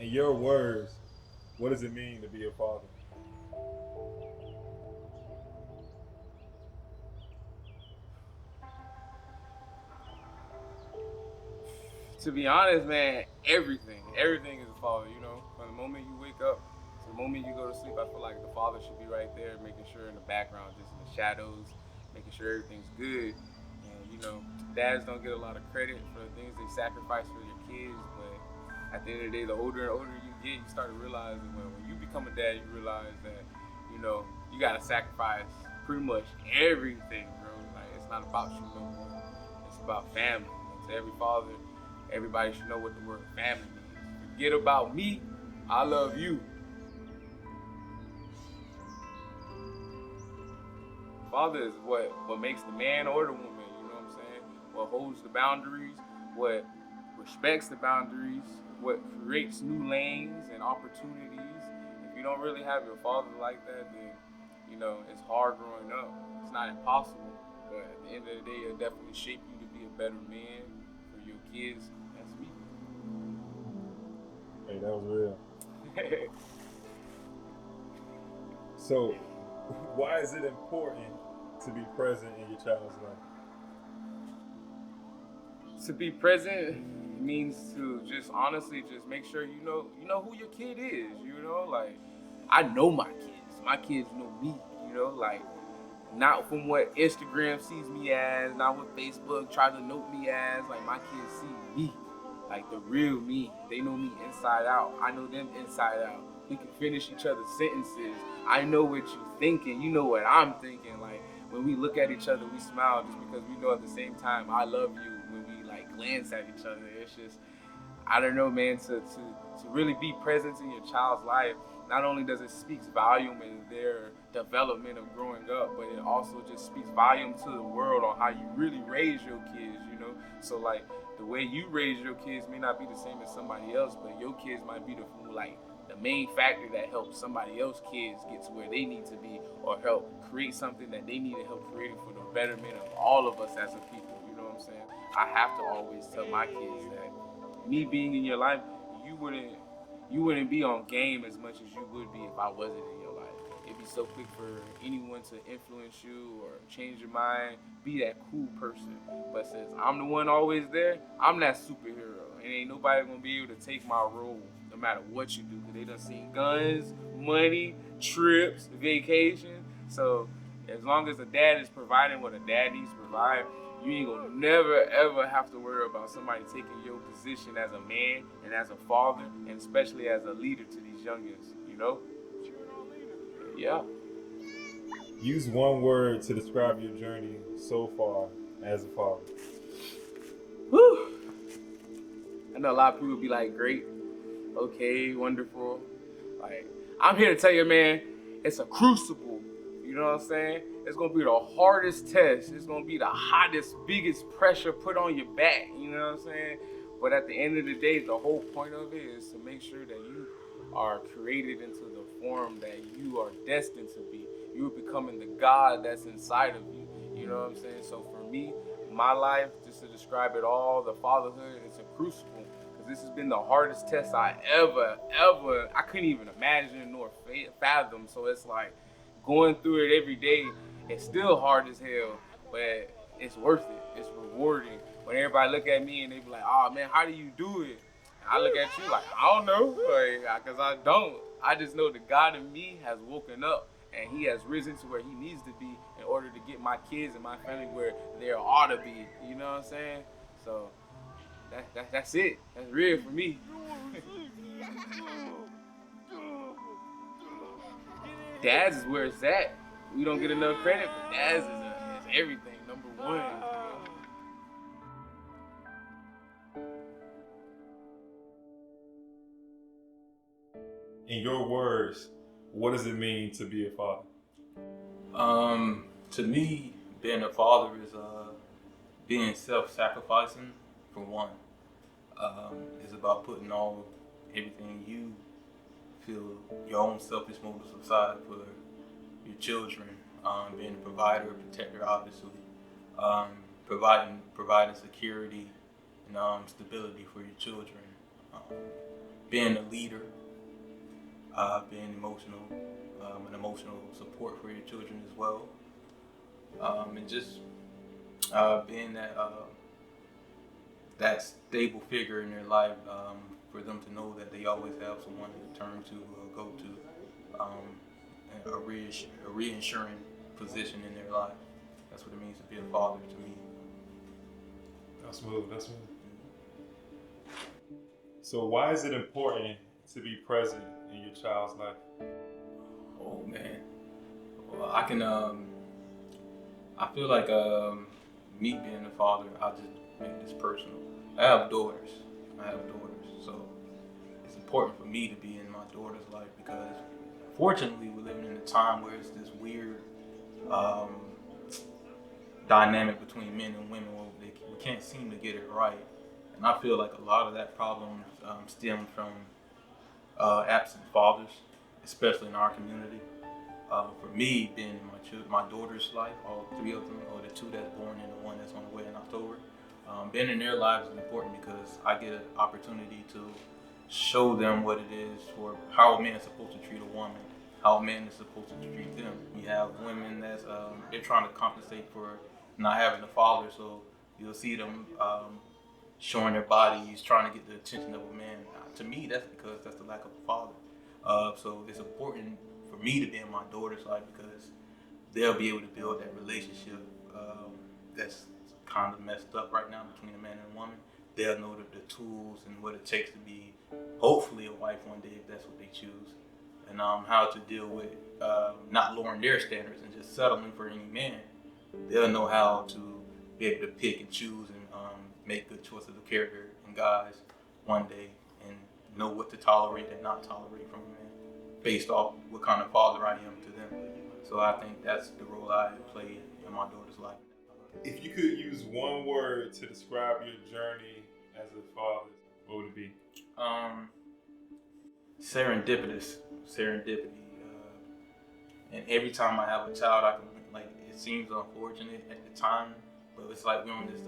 In your words, what does it mean to be a father? To be honest, man, everything is a father. You know, from the moment you wake up to the moment you go to sleep, I feel like the father should be right there, making sure in the background, just in the shadows, making sure everything's good. And you know, dads don't get a lot of credit for the things they sacrifice for your kids, but at the end of the day, the older and older you get, you start to realize that when you become a dad, you realize that you know you gotta sacrifice pretty much everything, bro. Like it's not about you no more. It's about family. And to every father, everybody should know what the word family means. Forget about me. I love you. Father is what makes the man or the woman. You know what I'm saying? What holds the boundaries. What respects the boundaries. What creates new lanes and opportunities. If you don't really have your father like that, then you know it's hard growing up. It's not impossible, but at the end of the day, it'll definitely shape you to be a better man for your kids. That's me. Hey, that was real. So, why is it important to be present in your child's life? To be present means to just honestly just make sure you know who your kid is. You know, like I know my kids. My kids know me. You know, like not from what Instagram sees me as, not what Facebook tries to note me as. Like my kids see me, like the real me. They know me inside out. I know them inside out. We can finish each other's sentences. I know what you're thinking. You know what I'm thinking. Like when we look at each other, we smile just because we know at the same time I love you. When we like glance at each other, it's just I don't know, man, to really be present in your child's life, not only does it speak volume in their development of growing up, but it also just speaks volume to the world on how you really raise your kids, you know? So like the way you raise your kids may not be the same as somebody else, but your kids might be the main factor that helps somebody else's kids get to where they need to be or help create something that they need to help create for the betterment of all of us as a people. You know what I'm saying? I have to always tell my kids that me being in your life, you wouldn't you wouldn't be on game as much as you would be if I wasn't in your life. It'd be so quick for anyone to influence you or change your mind, be that cool person. But since I'm the one always there, I'm that superhero. And ain't nobody gonna be able to take my role no matter what you do. Cause they done seen guns, money, trips, vacation. So as long as a dad is providing what a dad needs to provide, you ain't gonna never ever have to worry about somebody taking your position as a man and as a father and especially as a leader to these youngins, you know? Yeah. Use one word to describe your journey so far as a father. Whew. I know a lot of people be like, great, okay, wonderful. Like, I'm here to tell you, man, it's a crucible. You know what I'm saying? It's gonna be the hardest test. It's gonna be the hottest, biggest pressure put on your back. You know what I'm saying? But at the end of the day, the whole point of it is to make sure that you are created into the form that you are destined to be. You're becoming the God that's inside of you. You know what I'm saying? So for me, my life, just to describe it all, the fatherhood, it's a crucible because this has been the hardest test I ever, I couldn't even imagine nor fathom. So it's like going through it every day. It's still hard as hell, but it's worth it. It's rewarding. When everybody look at me and they be like, "Oh man, how do you do it?" And I look at you like, "I don't know," like, cause I don't. I just know the God in me has woken up and He has risen to where He needs to be in order to get my kids and my family where they ought to be. You know what I'm saying? So that's it. That's real for me. Dad's is where it's at. We don't get enough credit, but Dad's is everything. Number one. You know? In your words, what does it mean to be a father? To me, being a father is being self-sacrificing for one. It's about putting all everything you feel your own selfish motives aside for your children. Being a provider, protector, obviously. Um, providing security and stability for your children. Um, being a leader, being an emotional support for your children as well, and just being that stable figure in their life, for them to know that they always have someone to turn to or go to, a reassuring position in their life. That's what it means to be a father to me. That's smooth. So why is it important to be present in your child's life? Oh man, well, I feel like me being a father, I'll just make this personal. I have daughters, so it's important for me to be in my daughter's life because fortunately we're living in a time where it's this weird dynamic between men and women where we can't seem to get it right. And I feel like a lot of that problem stems from absent fathers, especially in our community. For me, being in my daughter's life, all three of them, or the two that's born and the one that's on the way in October, being in their lives is important because I get an opportunity to show them what it is for how a man is supposed to treat a woman, how a man is supposed to treat them. You have women that's they're trying to compensate for not having a father, so you'll see them showing their bodies, trying to get the attention of a man. To me, that's because that's the lack of a father. So it's important for me to be in my daughter's life because they'll be able to build that relationship that's kind of messed up right now between a man and a woman. They'll know the tools and what it takes to be, hopefully, a wife one day if that's what they choose, and how to deal with not lowering their standards and just settling for any man. They'll know how to be able to pick and choose and make good choices of character and guys one day and know what to tolerate and not tolerate from a man based off what kind of father I am to them. So I think that's the role I play in my daughter's life. If you could use one word to describe your journey as a father, what would it be? Serendipitous. Serendipity. And every time I have a child, I can, like, it seems unfortunate at the time, but it's like I'm on this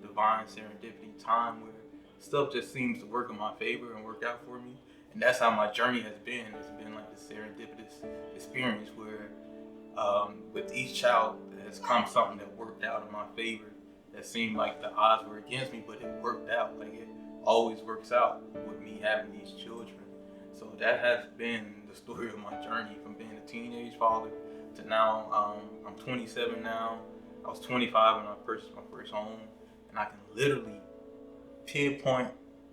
divine serendipity time where stuff just seems to work in my favor and work out for me. And that's how my journey has been. It's been like this serendipitous experience where with each child has come something that worked out in my favor that seemed like the odds were against me, but it worked out. Like it always works out with me having these children. So that has been the story of my journey from being a teenage father to now. I'm 27 now. I was 25 when I purchased my first home, and I can literally pinpoint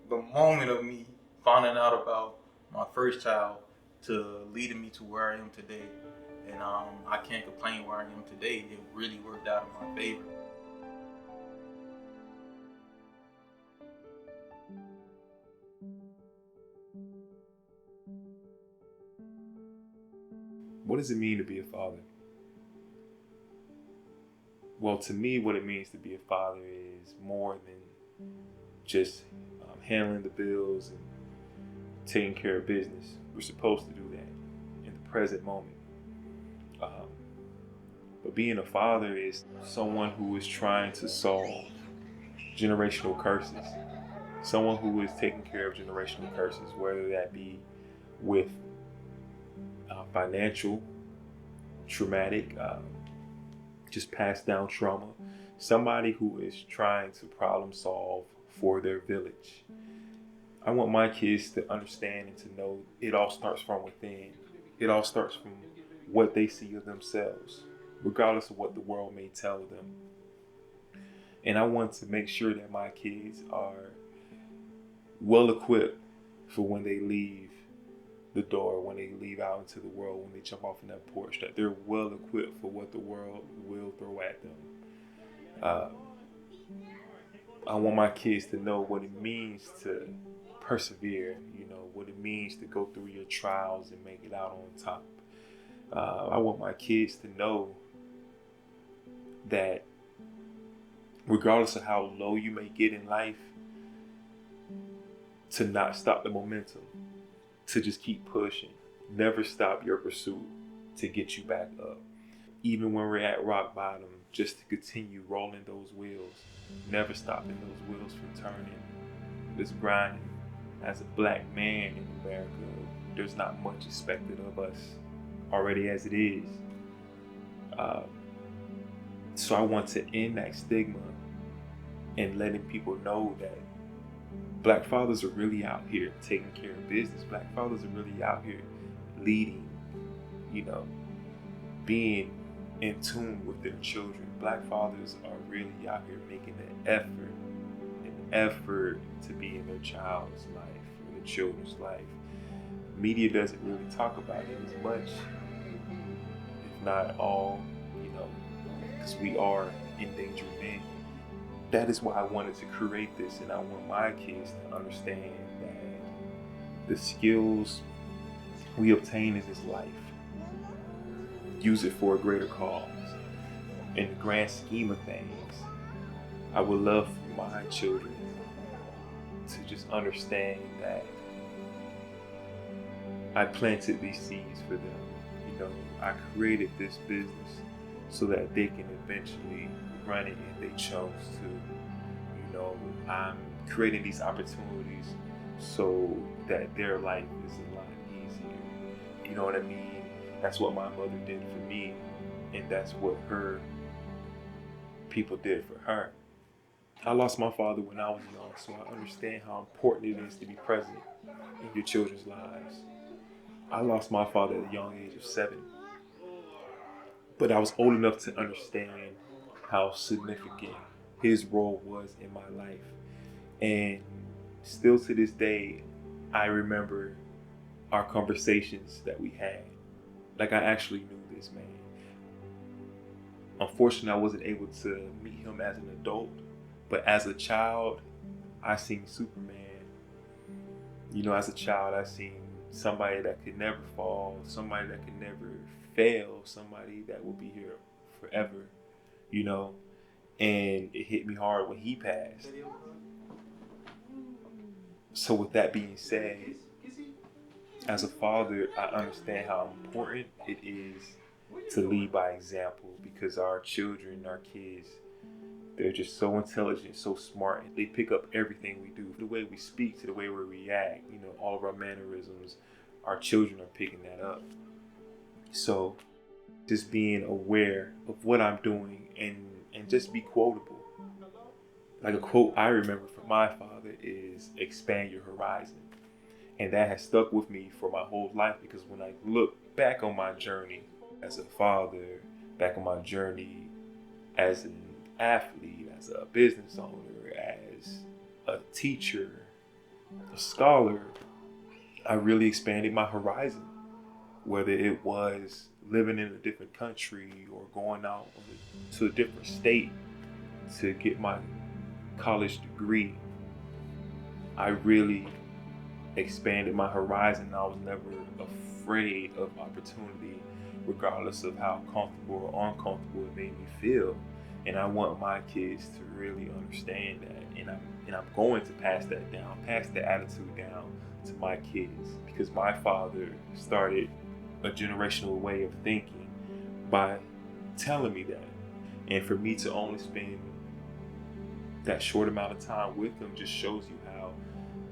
the moment of me finding out about my first child to leading me to where I am today. And I can't complain where I am today. It really worked out in my favor. What does it mean to be a father? Well, to me, what it means to be a father is more than just handling the bills and taking care of business. We're supposed to do that in the present moment. But being a father is someone who is trying to solve generational curses. Someone who is taking care of generational curses, whether that be with financial, traumatic, just passed down trauma. Somebody who is trying to problem solve for their village. I want my kids to understand and to know it all starts from within. It all starts from what they see of themselves, regardless of what the world may tell them. And I want to make sure that my kids are well equipped for when they leave the door, when they leave out into the world, when they jump off in that porch, that they're well equipped for what the world will throw at them. I want my kids to know what it means to persevere, what it means to go through your trials and make it out on top. I want my kids to know that regardless of how low you may get in life, to not stop the momentum, to just keep pushing. Never stop your pursuit to get you back up. Even when we're at rock bottom, just to continue rolling those wheels, never stopping those wheels from turning, just grinding, as a black man in America, there's not much expected of us already as it is. So I want to end that stigma and letting people know that black fathers are really out here taking care of business. Black fathers are really out here leading, being in tune with their children. Black fathers are really out here making an effort to be in their child's life, or their children's life. Media doesn't really talk about it as much, if not all, because we are endangered men. That is why I wanted to create this, and I want my kids to understand that the skills we obtain in this life, use it for a greater cause. In the grand scheme of things, I would love for my children to just understand that I planted these seeds for them. I created this business so that they can eventually run it if they chose to. I'm creating these opportunities so that their life is a lot easier. You know what I mean? That's what my mother did for me, and that's what her people did for her. I lost my father when I was young, so I understand how important it is to be present in your children's lives. I lost my father at a young age of 7. But I was old enough to understand how significant his role was in my life. And still to this day, I remember our conversations that we had. Like, I actually knew this man. Unfortunately, I wasn't able to meet him as an adult, but as a child, I seen Superman. As a child, I seen somebody that could never fall, somebody that could never fail, somebody that will be here forever, and it hit me hard when he passed. So with that being said, as a father, I understand how important it is to lead by example, because our children, our kids, they're just so intelligent, so smart. They pick up everything we do, the way we speak to the way we react, all of our mannerisms. Our children are picking that up. So just being aware of what I'm doing and just be quotable. Like a quote I remember from my father is, expand your horizon. And that has stuck with me for my whole life, because when I look back on my journey as a father, back on my journey as an athlete, as a business owner, as a teacher, a scholar, I really expanded my horizon. Whether it was living in a different country or going out to a different state to get my college degree, I really expanded my horizon. I was never afraid of opportunity, regardless of how comfortable or uncomfortable it made me feel. And I want my kids to really understand that, and I'm going to pass that attitude down to my kids, because my father started a generational way of thinking by telling me that. And for me to only spend that short amount of time with them just shows you how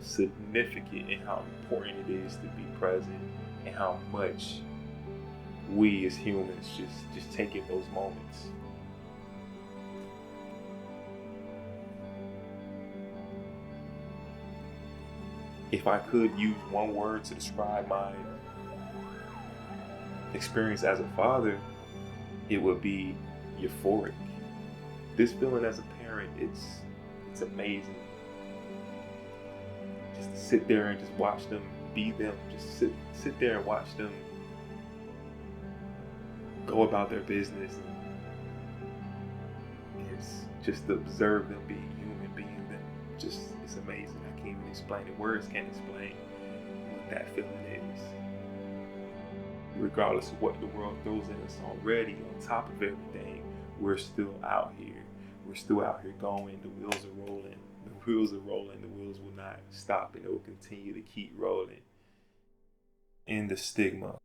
significant and how important it is to be present, and how much we as humans just take in those moments. If I could use one word to describe my experience as a father, it would be euphoric. This feeling as a parent, it's amazing. Just to sit there and just watch them be them. Just sit there and watch them go about their business. And it's just to observe them being human, being them. It's amazing. I can't even explain it. Words can't explain what that feeling is. Regardless of what the world throws at us already, on top of everything, we're still out here. We're still out here going. The wheels are rolling. The wheels are rolling. The wheels will not stop, and it will continue to keep rolling. In the stigma.